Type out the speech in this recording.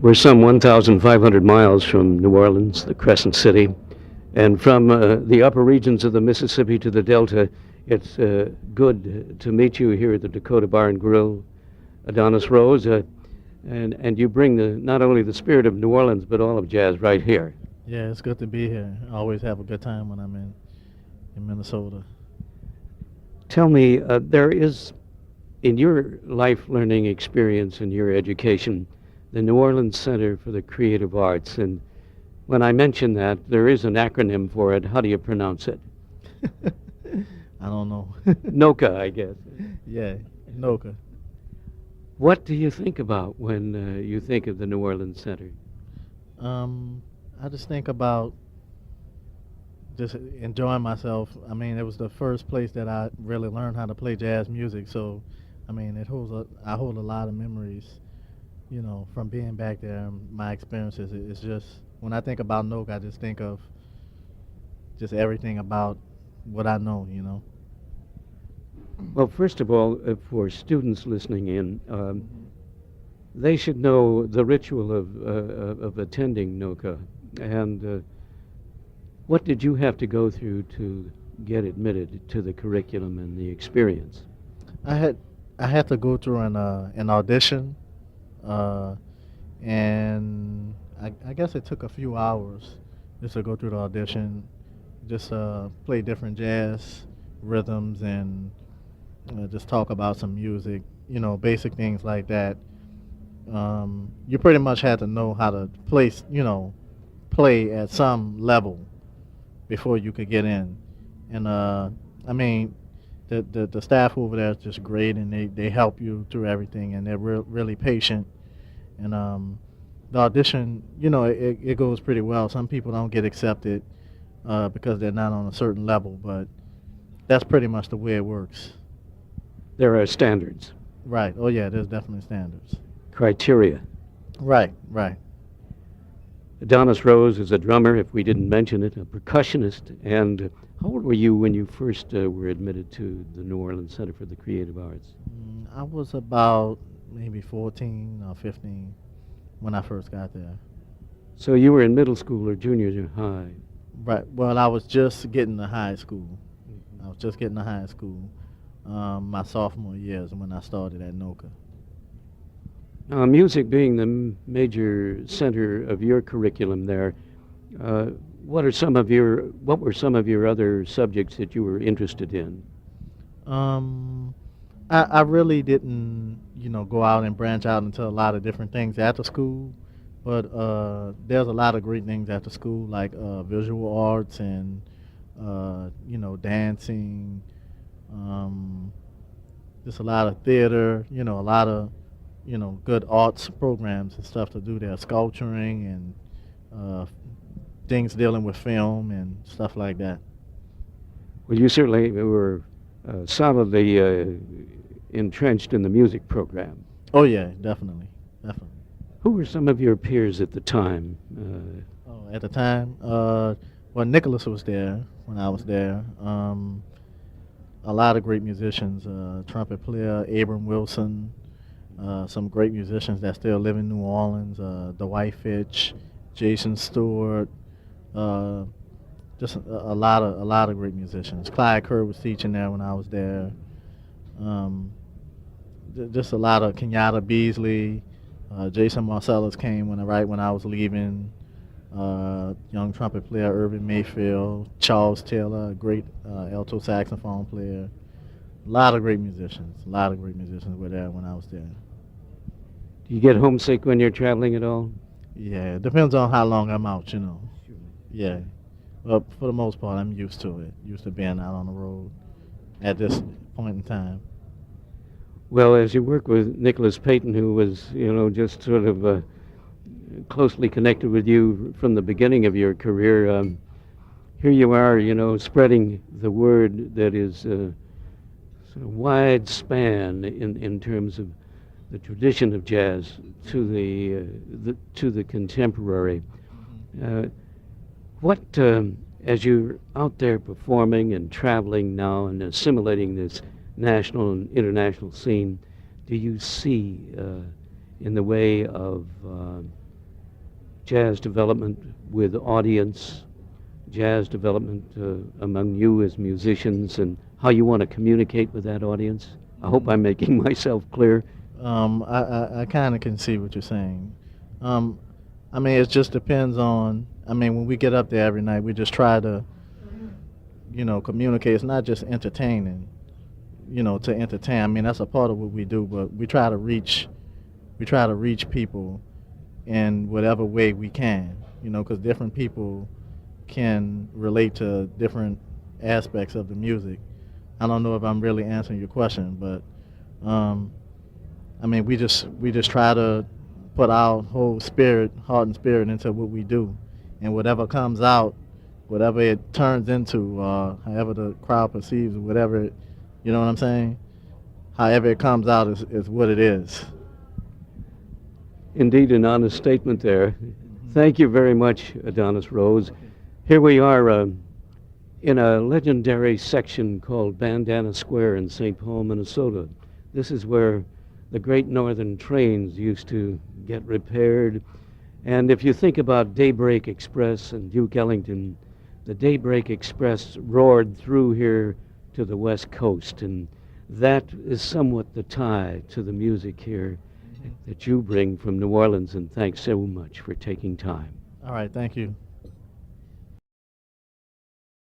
We're some 1,500 miles from New Orleans, the Crescent City, and from the upper regions of the Mississippi to the Delta. It's good to meet you here at the Dakota Bar and Grill, Adonis Rose, and you bring not only the spirit of New Orleans but all of jazz right here. Yeah, it's good to be here. I always have a good time when I'm in Minnesota. Tell me, there is, in your life learning experience and your education, the New Orleans Center for the Creative Arts. And when I mention that, there is an acronym for it. How do you pronounce it? I don't know. NOCCA, I guess. Yeah, NOCCA. What do you think about when you think of the New Orleans Center? I just think about just enjoying myself. I mean, it was the first place that I really learned how to play jazz music. So, I mean, I hold a lot of memories, from being back there. My experiences. It's just when I think about NOCCA, I just think of just everything about what I know. Well, first of all, for students listening in, they should know the ritual of attending NOCCA. And what did you have to go through to get admitted to the curriculum and the experience? I had to go through an audition, and I guess it took a few hours just to go through the audition, just play different jazz rhythms and just talk about some music, basic things like that. You pretty much had to know how to play at some level before you could get in. And I mean, the staff over there is just great, and they help you through everything, and they're really patient. And the audition, it goes pretty well. Some people don't get accepted because they're not on a certain level, but that's pretty much the way it works. There are standards. Right. Oh, yeah, there's definitely standards. Criteria. Right. Adonis Rose is a drummer, if we didn't mention it, a percussionist. And how old were you when you first were admitted to the New Orleans Center for the Creative Arts? I was about maybe 14 or 15 when I first got there. So you were in middle school or junior high? Right. Well, I was just getting to high school. I was just getting to high school. My sophomore year is when I started at NOCCA. Now, music being the major center of your curriculum there, what were some of your other subjects that you were interested in? I really didn't, go out and branch out into a lot of different things after school, but there's a lot of great things after school, like visual arts and, dancing, just a lot of theater, a lot of, good arts programs and stuff to do there, sculpturing and things dealing with film and stuff like that. Well, you certainly were solidly entrenched in the music program. Oh, yeah, definitely. Who were some of your peers at the time? At the time, well, Nicholas was there when I was there. A lot of great musicians, trumpet player Abram Wilson, some great musicians that still live in New Orleans, Dwight Fitch, Jason Stewart, just a lot of great musicians. Clyde Kerr was teaching there when I was there. Just a lot of Kenyatta Beasley, Jason Marcellus came when I was leaving. Young trumpet player Irvin Mayfield, Charles Taylor, a great alto saxophone player. A lot of great musicians were there when I was there. Do you get homesick when you're traveling at all? Yeah, it depends on how long I'm out, Yeah. Well, for the most part, I'm used to it. Used to being out on the road at this point in time. Well, as you work with Nicholas Payton, who was, just sort of closely connected with you from the beginning of your career, here you are, spreading the word that is sort of wide span in terms of the tradition of jazz to the contemporary. What, as you're out there performing and traveling now and assimilating this national and international scene, do you see in the way of jazz development with audience, jazz development among you as musicians, and how you want to communicate with that audience? I hope I'm making myself clear. I kind of can see what you're saying. Um, I mean, it just depends on. I mean, when we get up there every night, we just try to, communicate. It's not just entertaining, to entertain. I mean, that's a part of what we do, but we try to reach people in whatever way we can, because different people can relate to different aspects of the music. I don't know if I'm really answering your question, but I mean, we just try to put our whole spirit, heart and spirit into what we do, and whatever comes out, whatever it turns into, however the crowd perceives, whatever it, you know what I'm saying? However it comes out is what it is. Indeed, an honest statement there. Thank you very much, Adonis Rose. Here we are in a legendary section called Bandana Square in St. Paul, Minnesota. This is where the Great Northern trains used to get repaired. And if you think about Daybreak Express and Duke Ellington, the Daybreak Express roared through here to the West Coast, and that is somewhat the tie to the music here that you bring from New Orleans, and thanks so much for taking time. All right, thank you.